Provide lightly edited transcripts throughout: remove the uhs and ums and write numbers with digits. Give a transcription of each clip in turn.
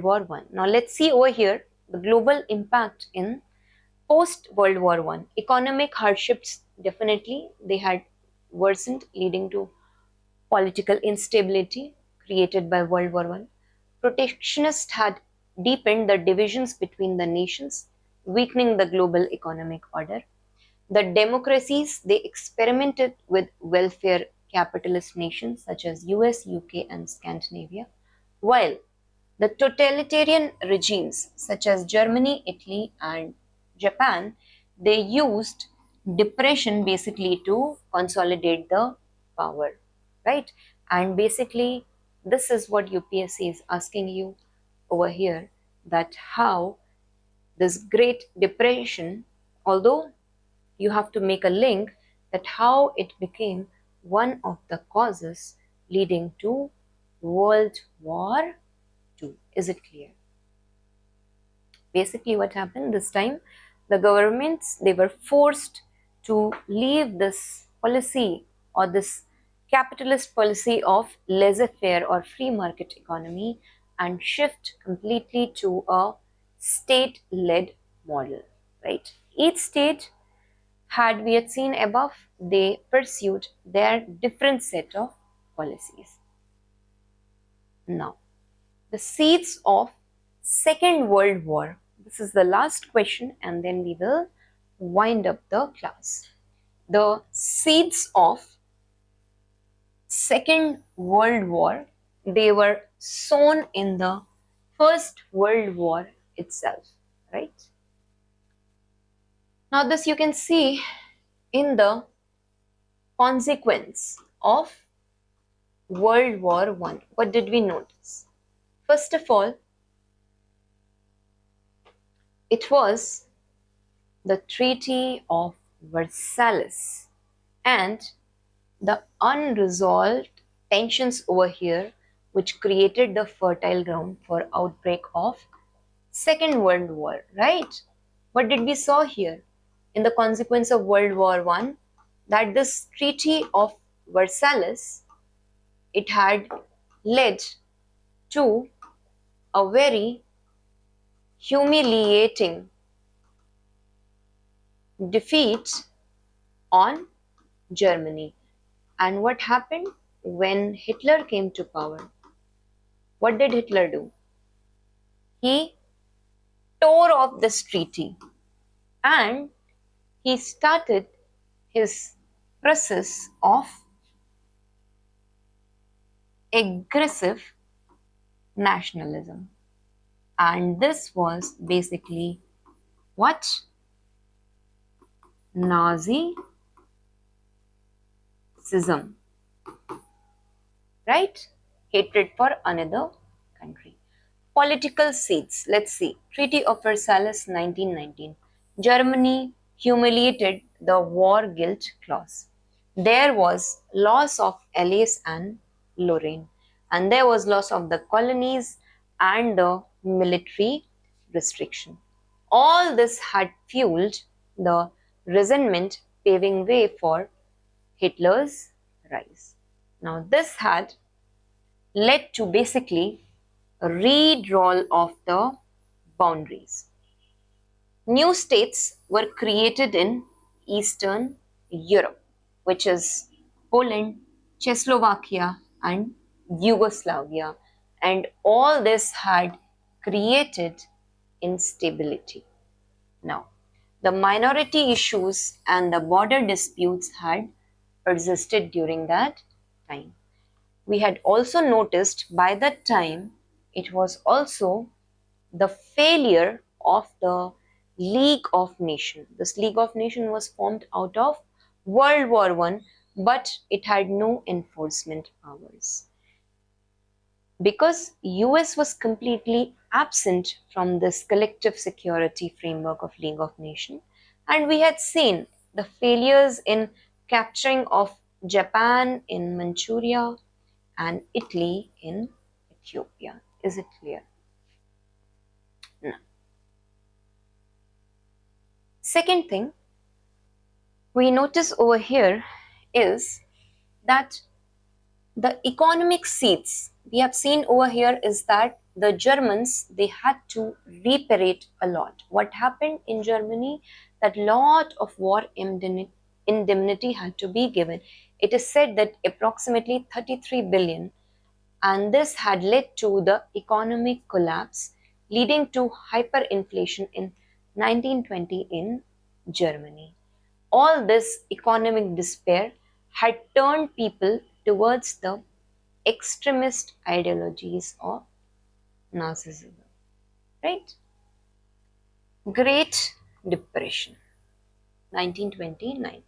World War I. Now let's see over here the global impact in post World War I. Economic hardships, definitely they had worsened, leading to political instability created by World War I. Protectionists had deepened the divisions between the nations, weakening the global economic order. The democracies, they experimented with welfare capitalist nations such as US, UK and Scandinavia, while the totalitarian regimes such as Germany, Italy and Japan, they used depression basically to consolidate the power, right? And basically this is what UPSC is asking you over here, that how this Great Depression, although you have to make a link that how it became one of the causes leading to World War II. Is it clear? Basically what happened this time, the governments, they were forced to leave this policy or this capitalist policy of laissez-faire or free market economy and shift completely to a state-led model, right? Each state had, we had seen above, they pursued their different set of policies. Now, the seeds of Second World War. This is the last question and then we will wind up the class. The seeds of Second World War, they were sown in the First World War itself, right? Now this you can see in the consequence of World War I. What did we notice? First of all, it was the Treaty of Versailles and the unresolved tensions over here which created the fertile ground for outbreak of Second World War, right? What did we saw here in the consequence of World War I? That this Treaty of Versailles, it had led to a very humiliating defeat on Germany. And what happened when Hitler came to power? What did Hitler do? He tore off this treaty and he started his process of aggressive nationalism. And this was basically what? Nazism, right? Hatred for another country. Political seeds, let's see. Treaty of Versailles 1919. Germany humiliated the war guilt clause. There was loss of Alsace and Lorraine, and there was loss of the colonies and the military restriction. All this had fueled the resentment, paving way for Hitler's rise. Now this had led to basically a redrawal of the boundaries. New states were created in Eastern Europe, which is Poland, Czechoslovakia and Yugoslavia, and all this had created instability. Now, the minority issues and the border disputes had persisted during that time. We had also noticed by that time it was also the failure of the League of Nations. This League of Nations was formed out of World War I, but it had no enforcement powers. Because US was completely absent from this collective security framework of League of Nations, and we had seen the failures in capturing of Japan in Manchuria and Italy in Ethiopia. Is it clear? No. Second thing we notice over here is that the economic seeds we have seen over here is that the Germans, they had to reparate a lot. What happened in Germany? That lot of war indemnity had to be given. It is said that approximately 33 billion, and this had led to the economic collapse, leading to hyperinflation in 1920 in Germany. All this economic despair had turned people towards the extremist ideologies of Nazism, right? Great Depression, 1929.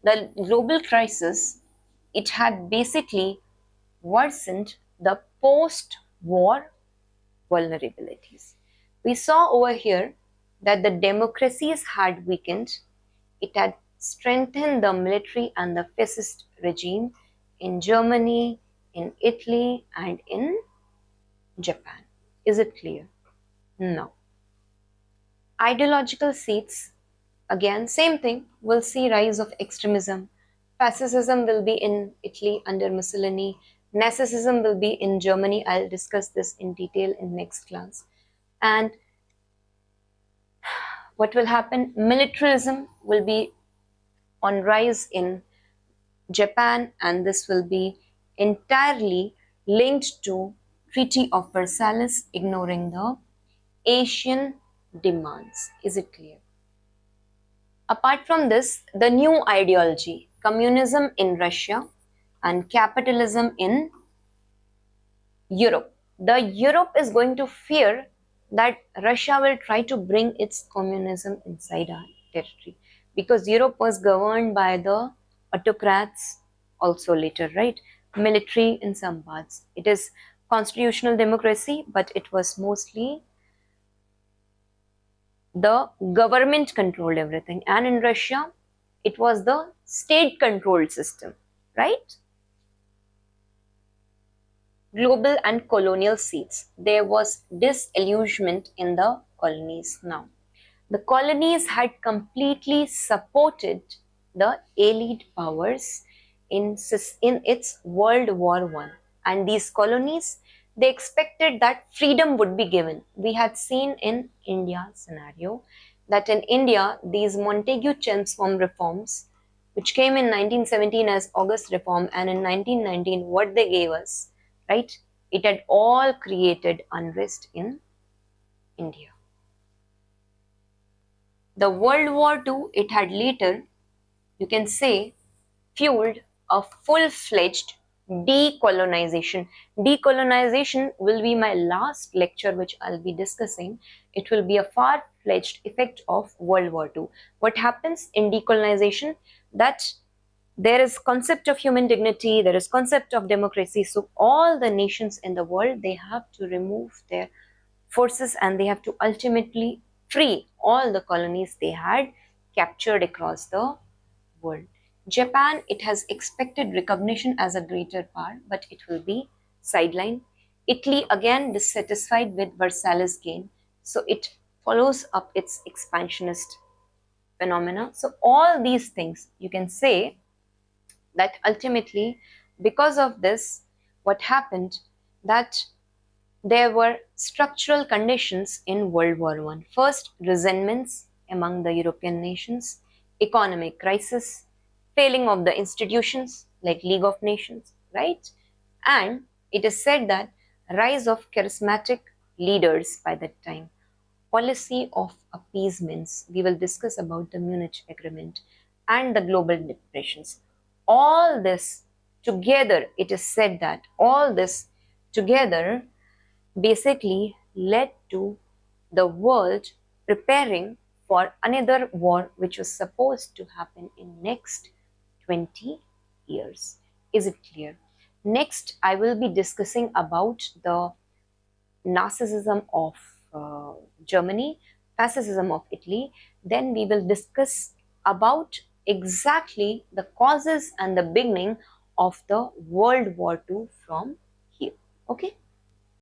The global crisis, it had basically worsened the post-war vulnerabilities. We saw over here that the democracies had weakened. It had strengthened the military and the fascist regime in Germany, in Italy, and in Japan. Is it clear? No. Ideological seats, again, same thing. We'll see rise of extremism. Fascism will be in Italy under Mussolini. Nazism will be in Germany. I'll discuss this in detail in next class. And what will happen? Militarism will be on rise in Japan, and this will be entirely linked to Treaty of Versailles, ignoring the Asian demands. Is it clear? Apart from this, the new ideology, communism in Russia and capitalism in Europe. The Europe is going to fear that Russia will try to bring its communism inside our territory, because Europe was governed by the autocrats also later, right? Military in some parts. It is constitutional democracy, but it was mostly the government controlled everything. And in Russia, it was the state controlled system, right? Global and colonial seats. There was disillusionment in the colonies now. The colonies had completely supported the Allied powers in its World War One, and these colonies, they expected that freedom would be given. We had seen in India scenario that in India these Montagu-Chelmsford reforms, which came in 1917 as August Reform, and in 1919 what they gave us, right? It had all created unrest in India. The World War II, it had later, you can say, fueled a full-fledged decolonization. Decolonization will be my last lecture which I'll be discussing. It will be a far-fledged effect of World War II. What happens in decolonization? That there is concept of human dignity, there is concept of democracy. So all the nations in the world, they have to remove their forces and they have to ultimately free all the colonies they had captured across the world. Japan, it has expected recognition as a greater power, but it will be sidelined. Italy, again, dissatisfied with Versailles gain, so it follows up its expansionist phenomena. So all these things, you can say that ultimately, because of this, what happened, that there were structural conditions in World War One. First, resentments among the European nations, economic crisis, failing of the institutions like League of Nations, right? And it is said that rise of charismatic leaders by that time, policy of appeasements. We will discuss about the Munich Agreement and the global depressions. All this together, it is said that all this together basically led to the world preparing for another war which was supposed to happen in next 20 years. Is it clear? Next, I will be discussing about the Nazism of Germany, fascism of Italy. Then we will discuss about exactly the causes and the beginning of the World War II from here. Okay.